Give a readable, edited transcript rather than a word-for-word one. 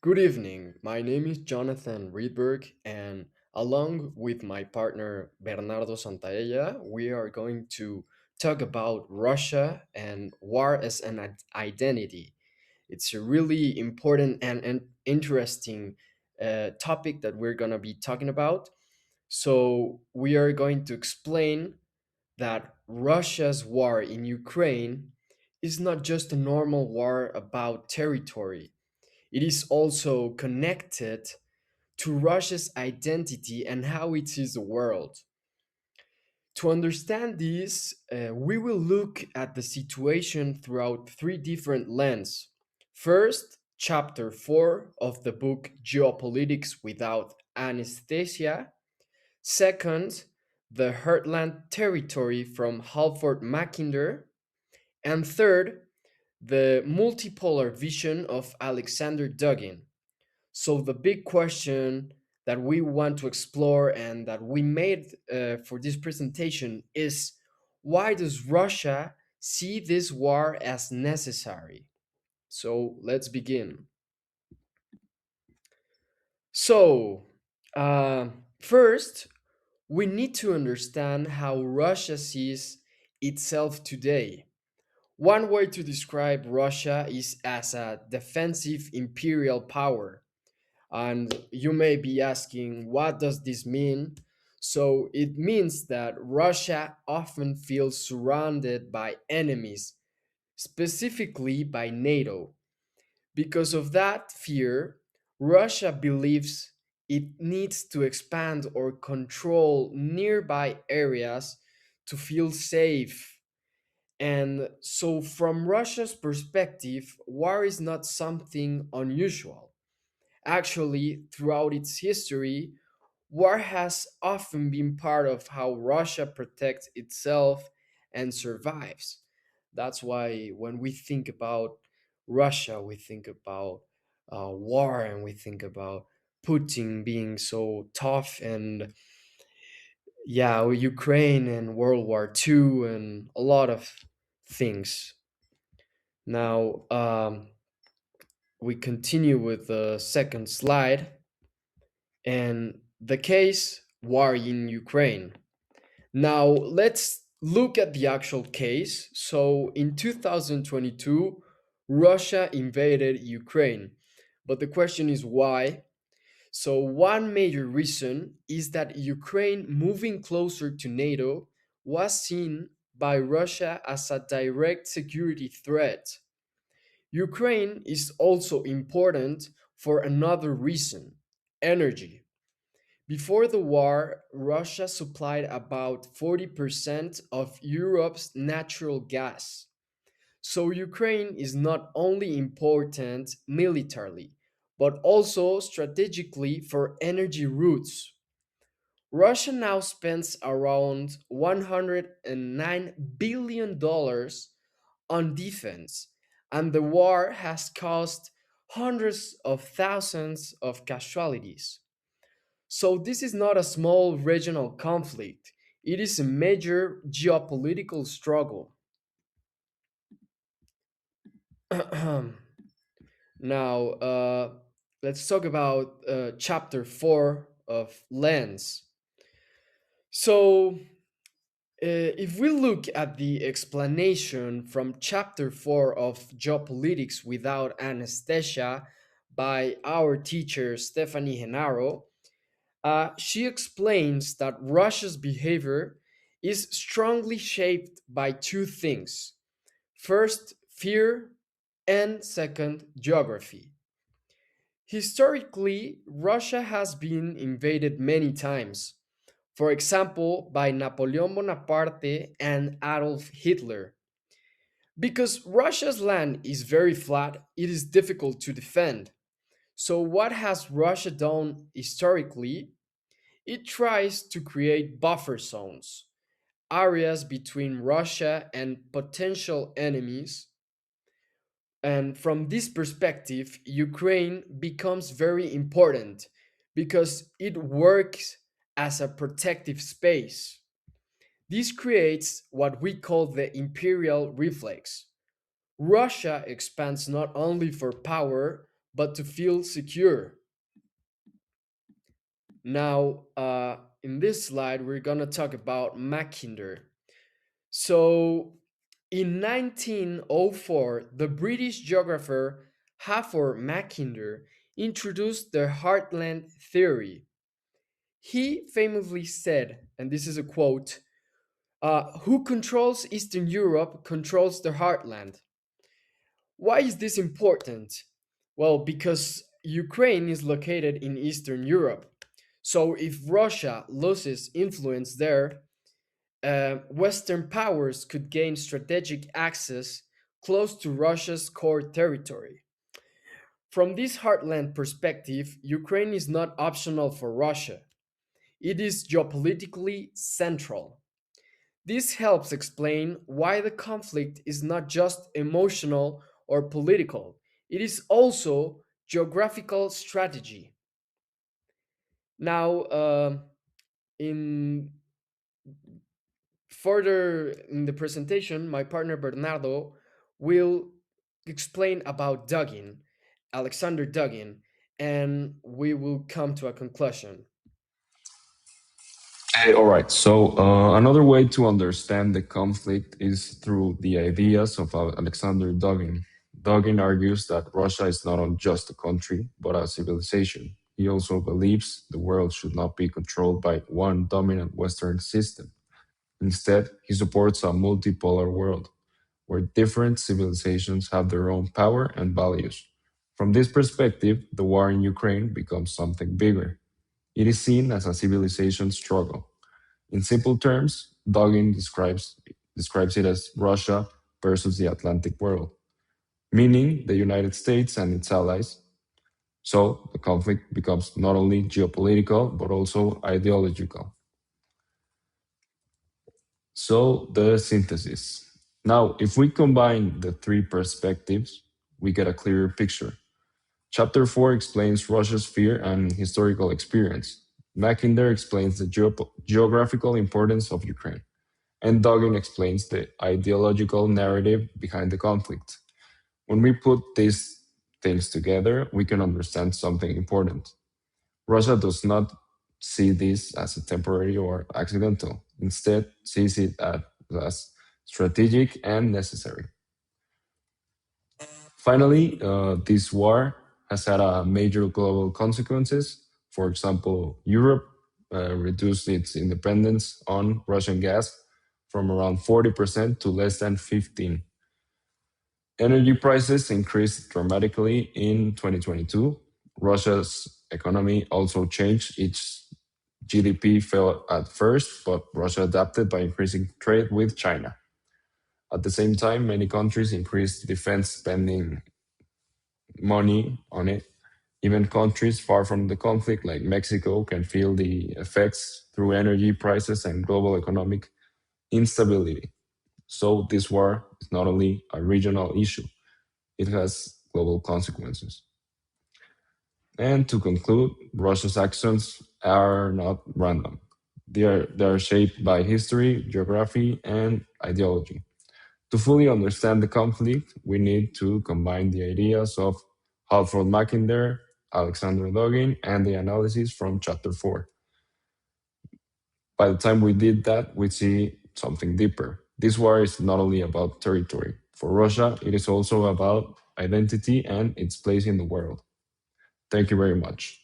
Good evening. My name is Jonathan Riedberg, and along with my partner Bernardo Santaella, we are going to talk about Russia and war as an identity. It's a really important and interesting topic that we're going to be talking about. So, we are going to explain that Russia's war in Ukraine is not just a normal war about territory. It is also connected to Russia's identity and how it sees the world. To understand this, we will look at the situation throughout three different lenses. First, chapter 4 of the book Geopolitics Without Anesthesia. Second, the Heartland Territory from Halford Mackinder. And third, the multipolar vision of Alexander Dugin. So the big question that we want to explore and that we made for this presentation is, why does Russia see this war as necessary? So let's begin. So, uh, first, we need to understand how Russia sees itself today. One way to describe Russia is as a defensive imperial power. And you may be asking, what does this mean? So it means that Russia often feels surrounded by enemies, specifically by NATO. Because of that fear, Russia believes it needs to expand or control nearby areas to feel safe. And so, from Russia's perspective, war is not something unusual. Actually, throughout its history, war has often been part of how Russia protects itself and survives. That's why when we think about Russia, we think about war and we think about Putin being so tough and yeah, Ukraine and World War II and a lot of things. Now, we continue with the second slide. And the case war in Ukraine. Now, let's look at the actual case. So, in 2022, Russia invaded Ukraine. But the question is why? So, one major reason is that Ukraine moving closer to NATO was seen by Russia as a direct security threat. Ukraine is also important for another reason: energy. Before the war, Russia supplied about 40% of Europe's natural gas. So Ukraine is not only important militarily, but also strategically for energy routes. Russia now spends around $109 billion on defense, and the war has caused hundreds of thousands of casualties. So, this is not a small regional conflict, it is a major geopolitical struggle. Now, let's talk about chapter 4 of Lens. So, if we look at the explanation from chapter 4 of Geopolitics Without Anesthesia by our teacher Stephanie Henaro, she explains that Russia's behavior is strongly shaped by two things: first, fear, and second, geography. Historically, Russia has been invaded many times, for example, by Napoleon Bonaparte and Adolf Hitler. Because Russia's land is very flat, it is difficult to defend. So, what has Russia done historically? It tries to create buffer zones, areas between Russia and potential enemies. And from this perspective, Ukraine becomes very important because it works as a protective space. This creates what we call the imperial reflex. Russia expands not only for power, but to feel secure. Now, in this slide, we're going to talk about Mackinder. So, in 1904, the British geographer Hafor Mackinder introduced the heartland theory. He famously said, and this is a quote, who controls Eastern Europe controls the heartland. Why is this important? Well, because Ukraine is located in Eastern Europe. So if Russia loses influence there, Western powers could gain strategic access close to Russia's core territory. From this heartland perspective, Ukraine is not optional for Russia. It is geopolitically central. This helps explain why the conflict is not just emotional or political, it is also geographical strategy. Now, in further in the presentation, my partner Bernardo will explain about Dugin, Alexander Dugin, and we will come to a conclusion. All right. So another way to understand the conflict is through the ideas of Alexander Dugin. Dugin argues that Russia is not just a country, but a civilization. He also believes the world should not be controlled by one dominant Western system. Instead, he supports a multipolar world where different civilizations have their own power and values. From this perspective, the war in Ukraine becomes something bigger. It is seen as a civilization struggle. In simple terms, describes it as Russia versus the Atlantic world, meaning the United States and its allies. So the conflict becomes not only geopolitical, but also ideological. So the synthesis. Now, if we combine the three perspectives, we get a clearer picture. Chapter 4 explains Russia's fear and historical experience. Mackinder explains the geographical importance of Ukraine. And Dugin explains the ideological narrative behind the conflict. When we put these things together, we can understand something important. Russia does not see this as a temporary or accidental. Instead, sees it as strategic and necessary. Finally, this war has had a major global consequences. For example, Europe reduced its independence on Russian gas from around 40% to less than 15. Energy prices increased dramatically in 2022. Russia's economy also changed. Its GDP fell at first, but Russia adapted by increasing trade with China. At the same time, many countries increased defense spending money on it. Even countries far from the conflict, like Mexico, can feel the effects through energy prices and global economic instability. So, this war is not only a regional issue, it has global consequences. And to conclude, Russia's actions are not random. They are shaped by history, geography, and ideology. To fully understand the conflict, we need to combine the ideas of Halford Mackinder, Alexander Dugin, and the analysis from Chapter 4. By the time we did that, we see something deeper. This war is not only about territory. For Russia, it is also about identity and its place in the world. Thank you very much.